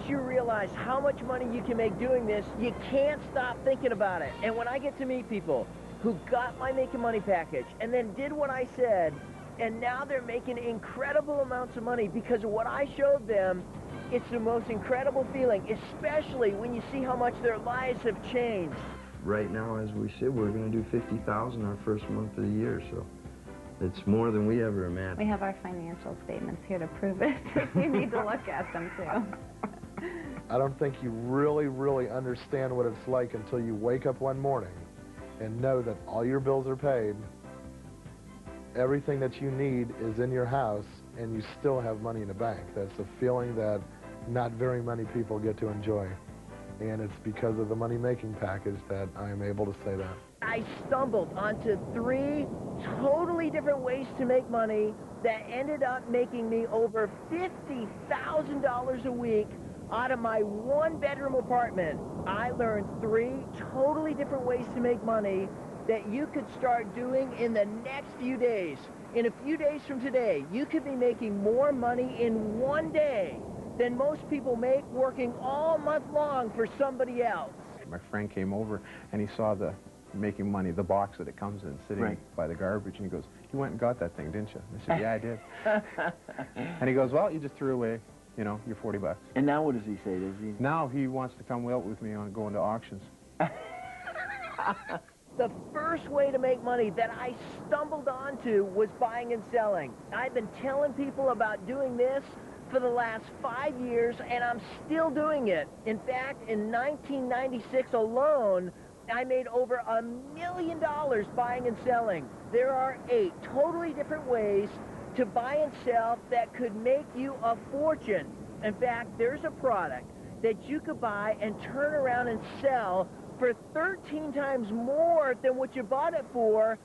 you realize how much money you can make doing this, you can't stop thinking about it. And when I get to meet people who got my Making Money package and then did what I said, and now they're making incredible amounts of money because of what I showed them, it's the most incredible feeling, especially when you see how much their lives have changed. Right now, as we said, we're going to do $50,000 our first month of the year, so it's more than we ever imagined. We have our financial statements here to prove it. You need to look at them, too. I don't think you really understand what it's like until you wake up one morning and know that all your bills are paid, everything that you need is in your house, and you still have money in the bank. That's a feeling that not very many people get to enjoy. And it's because of the money-making package that I am able to say that. I stumbled onto 3 totally different ways to make money that ended up making me over $50,000 a week out of my 1-bedroom apartment. I learned 3 totally different ways to make money that you could start doing in the next few days. In a few days from today, you could be making more money in 1 day than most people make working all month long for somebody else. My friend came over and he saw the Making Money, the box that it comes in, sitting by the garbage, and he goes, "You went and got that thing, didn't you?" I said, "Yeah, I did." And he goes, "Well, you just threw away, you know, your 40 bucks. And now what does he say? Does he? Now he wants to come out with me on going to auctions. The first way to make money that I stumbled onto was buying and selling. I've been telling people about doing this for the last 5 years, and I'm still doing it. In fact, in 1996 alone, I made over $1 million buying and selling. There are 8 totally different ways to buy and sell that could make you a fortune. In fact, there's a product that you could buy and turn around and sell for 13 times more than what you bought it for,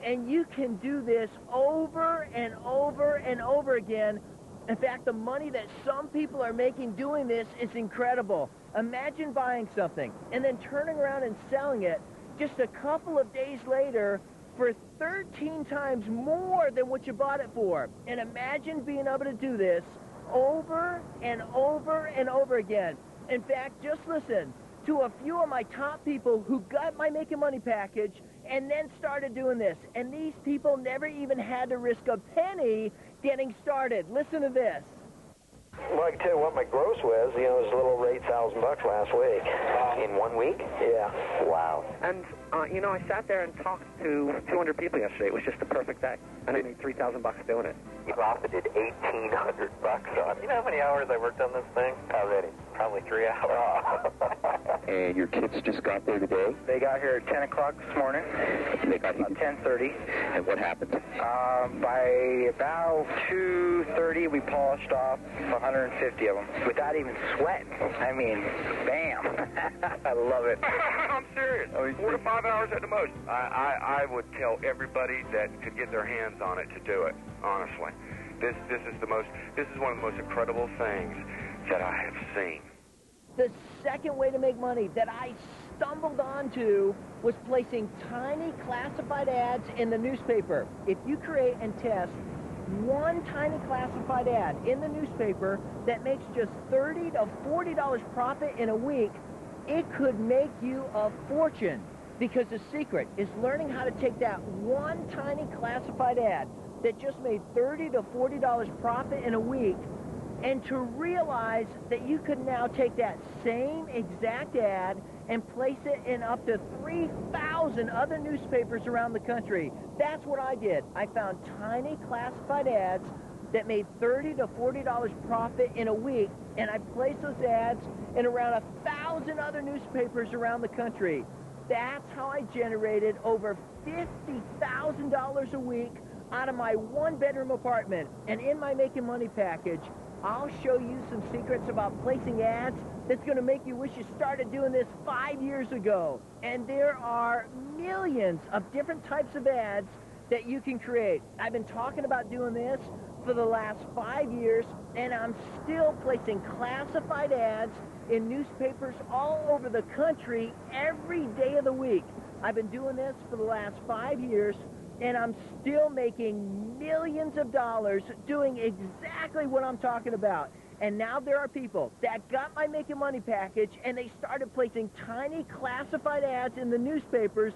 and you can do this over and over and over again. In fact, the money that some people are making doing this is incredible. Imagine buying something and then turning around and selling it just a couple of days later for 13 times more than what you bought it for. And imagine being able to do this over and over and over again. In fact, just listen to a few of my top people who got my Making Money package and then started doing this. And these people never even had to risk a penny getting started. Listen to this. Well, I can tell you what my gross was. You know, it was a little over $8,000 last week. In 1 week? Yeah. Wow. And, you know, I sat there and talked to 200 people yesterday. It was just the perfect day. And I made $3,000 doing it. You profited $1,800 on it. You know how many hours I worked on this thing? Already. Probably 3 hours. And your kids just got there today? They got here at 10 o'clock this morning. They got here at 10:30. And what happened? By about 2:30, we polished off 150 of them without even sweating. I mean, bam. I love it. I'm serious. 4 to 5 hours at the most. I would tell everybody that could get their hands on it to do it, honestly. This is one of the most incredible things that I have seen. The second way to make money that I stumbled onto was placing tiny classified ads in the newspaper. If you create and test one tiny classified ad in the newspaper that makes just $30 to $40 profit in a week, it could make you a fortune. Because the secret is learning how to take that one tiny classified ad that just made $30 to $40 profit in a week, and to realize that you could now take that same exact ad and place it in up to 3,000 other newspapers around the country. That's what I did. I found tiny classified ads that made $30 to $40 profit in a week, and I placed those ads in around 1,000 other newspapers around the country. That's how I generated over $50,000 a week out of my 1-bedroom apartment. And in my Making Money package, I'll show you some secrets about placing ads that's going to make you wish you started doing this 5 years ago. And there are millions of different types of ads that you can create. I've been talking about doing this for the last 5 years, and I'm still placing classified ads in newspapers all over the country every day of the week. I've been doing this for the last 5 years, and I'm still making millions of dollars doing exactly what I'm talking about. And now there are people that got my Making Money package and they started placing tiny classified ads in the newspapers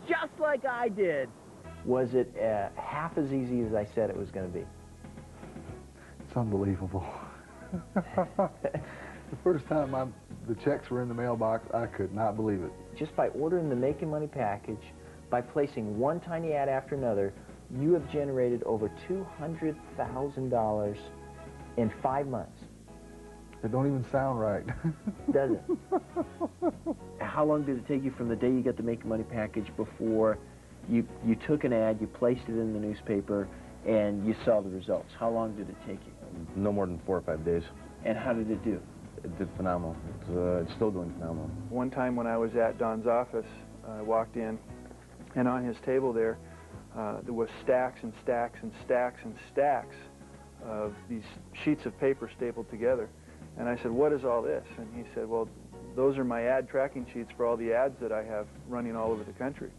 just like I did. Was it half as easy as I said it was going to be? It's unbelievable. The first time the checks were in the mailbox, I could not believe it. Just by ordering the Making Money package, by placing one tiny ad after another, you have generated over $200,000 in 5 months. It don't even sound right. Does it? How long did it take you from the day you got the Making Money package before you took an ad, you placed it in the newspaper, and you saw the results? How long did it take you? No more than 4 or 5 days. And how did it do? It did phenomenal. It's still doing phenomenal. One time when I was at Don's office, I walked in, and on his table there was stacks and stacks and stacks and stacks of these sheets of paper stapled together. And I said, "What is all this?" And he said, "Well, those are my ad tracking sheets for all the ads that I have running all over the country."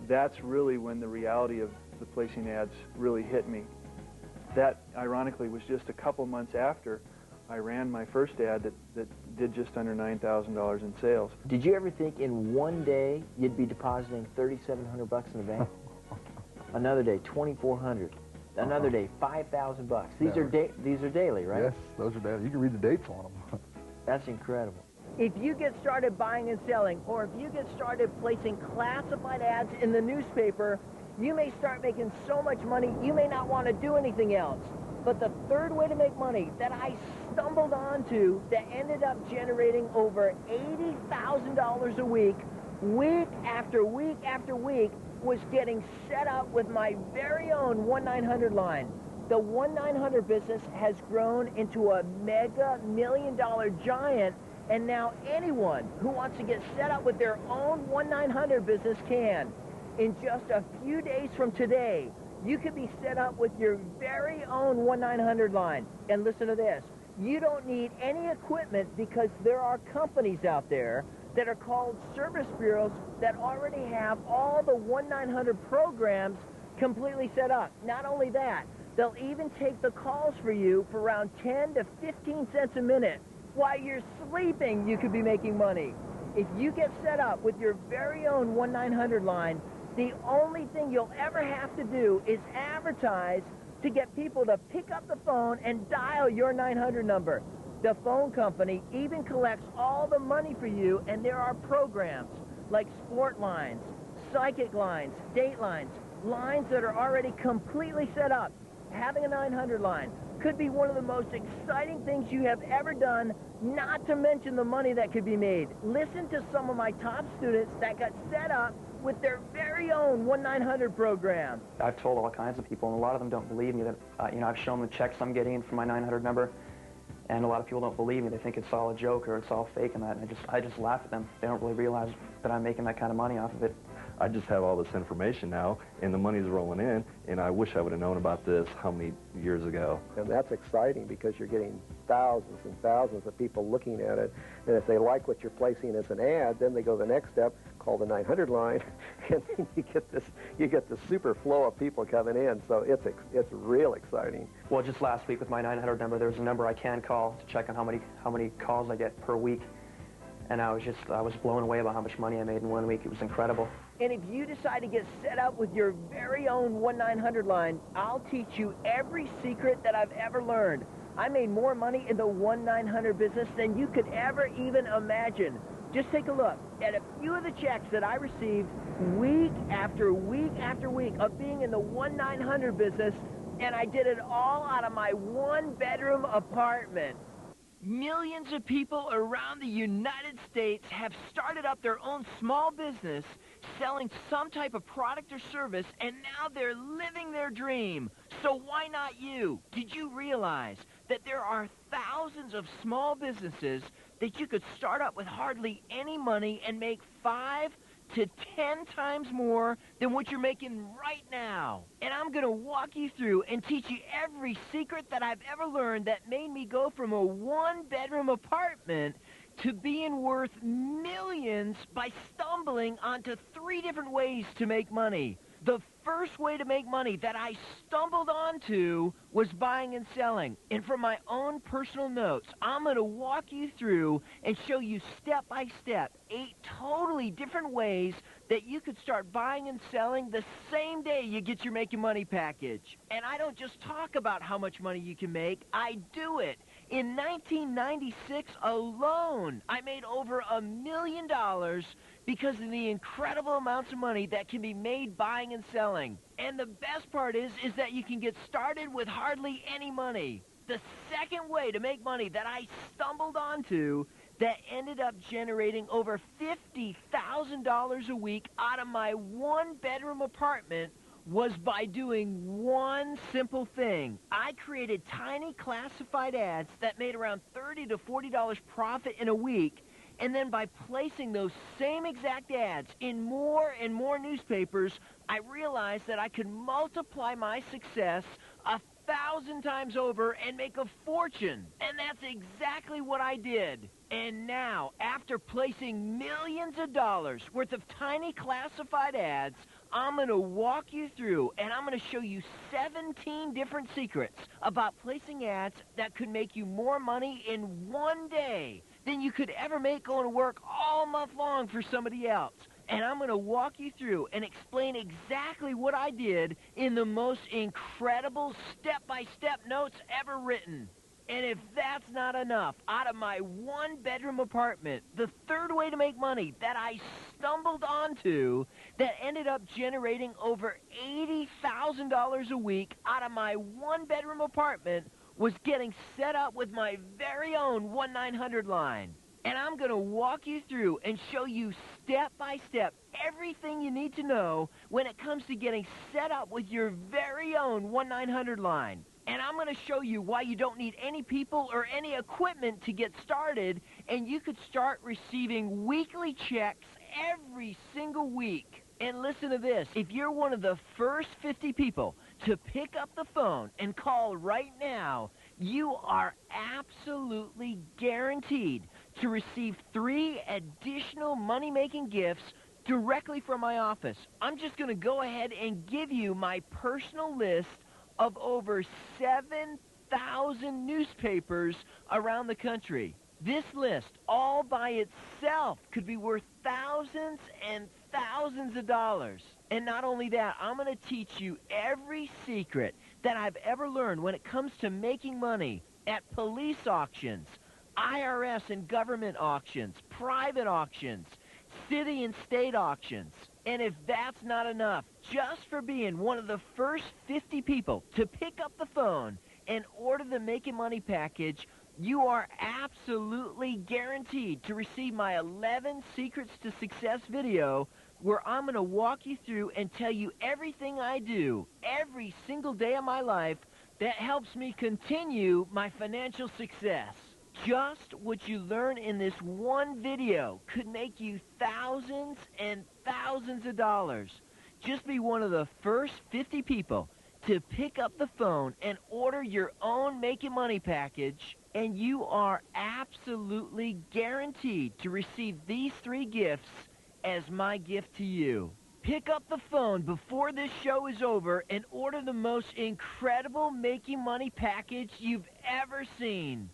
That's really when the reality of the placing ads really hit me. That, ironically, was just a couple months after I ran my first ad that did just under $9,000 in sales. Did you ever think in one day you'd be depositing $3,700 in the bank? Another day, $2,400. Another day, $5,000. These are daily, right? Yes, those are daily. You can read the dates on them. That's incredible. If you get started buying and selling, or if you get started placing classified ads in the newspaper, you may start making so much money you may not want to do anything else. But the third way to make money that I stumbled onto that ended up generating over $80,000 a week after week after week, was getting set up with my very own 1-900 line. The 1-900 business has grown into a mega million-dollar giant, and now anyone who wants to get set up with their own 1-900 business can. In just a few days from today, you could be set up with your very own 1-900 line. And listen to this. You don't need any equipment because there are companies out there that are called service bureaus that already have all the 1-900 programs completely set up. Not only that, they'll even take the calls for you for around 10 to 15 cents a minute. While you're sleeping, you could be making money. If you get set up with your very own 1-900 line, the only thing you'll ever have to do is advertise to get people to pick up the phone and dial your 900 number. The phone company even collects all the money for you, and there are programs like sport lines, psychic lines, date lines, lines that are already completely set up. Having a 900 line could be one of the most exciting things you have ever done, not to mention the money that could be made. Listen to some of my top students that got set up with their very own 1-900 program. I've told all kinds of people, and a lot of them don't believe me that, I've shown them the checks I'm getting from my 900 number, and a lot of people don't believe me. They think it's all a joke or it's all fake and that, and I just laugh at them. They don't really realize that I'm making that kind of money off of it. I just have all this information now, and the money's rolling in, and I wish I would have known about this how many years ago. And that's exciting because you're getting thousands and thousands of people looking at it, and if they like what you're placing as an ad, then they go the next step, call the 900 line, and then you get this super flow of people coming in. So it's real exciting. Well, just last week with my 900 number, there was a number I can call to check on how many calls I get per week. And I was blown away about how much money I made in 1 week. It was incredible. And if you decide to get set up with your very own 1-900 line, I'll teach you every secret that I've ever learned. I made more money in the 1-900 business than you could ever even imagine. Just take a look at a few of the checks that I received week after week after week of being in the 1-900 business, and I did it all out of my one-bedroom apartment. Millions of people around the United States have started up their own small business selling some type of product or service, and now they're living their dream. So why not you? Did you realize that there are thousands of small businesses that you could start up with hardly any money and make 5 to 10 times more than what you're making right now? And I'm going to walk you through and teach you every secret that I've ever learned that made me go from a one-bedroom apartment to being worth millions by stumbling onto 3 different ways to make money. The first way to make money that I stumbled onto was buying and selling. And from my own personal notes, I'm going to walk you through and show you step by step 8 totally different ways that you could start buying and selling the same day you get your Making Money package. And I don't just talk about how much money you can make, I do it. In 1996 alone, I made over $1 million because of the incredible amounts of money that can be made buying and selling. And the best part is that you can get started with hardly any money. The second way to make money that I stumbled onto that ended up generating over $50,000 a week out of my one-bedroom apartment was by doing one simple thing. I created tiny classified ads that made around $30 to $40 profit in a week, and then by placing those same exact ads in more and more newspapers, I realized that I could multiply my success 1,000 times over and make a fortune. And that's exactly what I did. And now, after placing millions of dollars worth of tiny classified ads, I'm going to walk you through and I'm going to show you 17 different secrets about placing ads that could make you more money in one day than you could ever make going to work all month long for somebody else. And I'm going to walk you through and explain exactly what I did in the most incredible step-by-step notes ever written. And if that's not enough, out of my one-bedroom apartment, the third way to make money that I stumbled onto that ended up generating over $80,000 a week out of my one-bedroom apartment was getting set up with my very own 1-900 line. And I'm going to walk you through and show you step by step everything you need to know when it comes to getting set up with your very own 1-900 line. And I'm going to show you why you don't need any people or any equipment to get started, and you could start receiving weekly checks every single week. And listen to this, if you're one of the first 50 people to pick up the phone and call right now, you are absolutely guaranteed to receive 3 additional money-making gifts directly from my office. I'm just going to go ahead and give you my personal list of over 7,000 newspapers around the country. This list, all by itself, could be worth thousands and thousands of dollars. And not only that, I'm going to teach you every secret that I've ever learned when it comes to making money at police auctions, IRS and government auctions, private auctions, city and state auctions. And if that's not enough, just for being one of the first 50 people to pick up the phone and order the Making Money package, you are absolutely guaranteed to receive my 11 Secrets to Success video, where I'm going to walk you through and tell you everything I do every single day of my life that helps me continue my financial success. Just what you learn in this one video could make you thousands and thousands of dollars. Just be one of the first 50 people to pick up the phone and order your own Making Money package, and you are absolutely guaranteed to receive these 3 gifts as my gift to you. Pick up the phone before this show is over and order the most incredible Making Money package you've ever seen.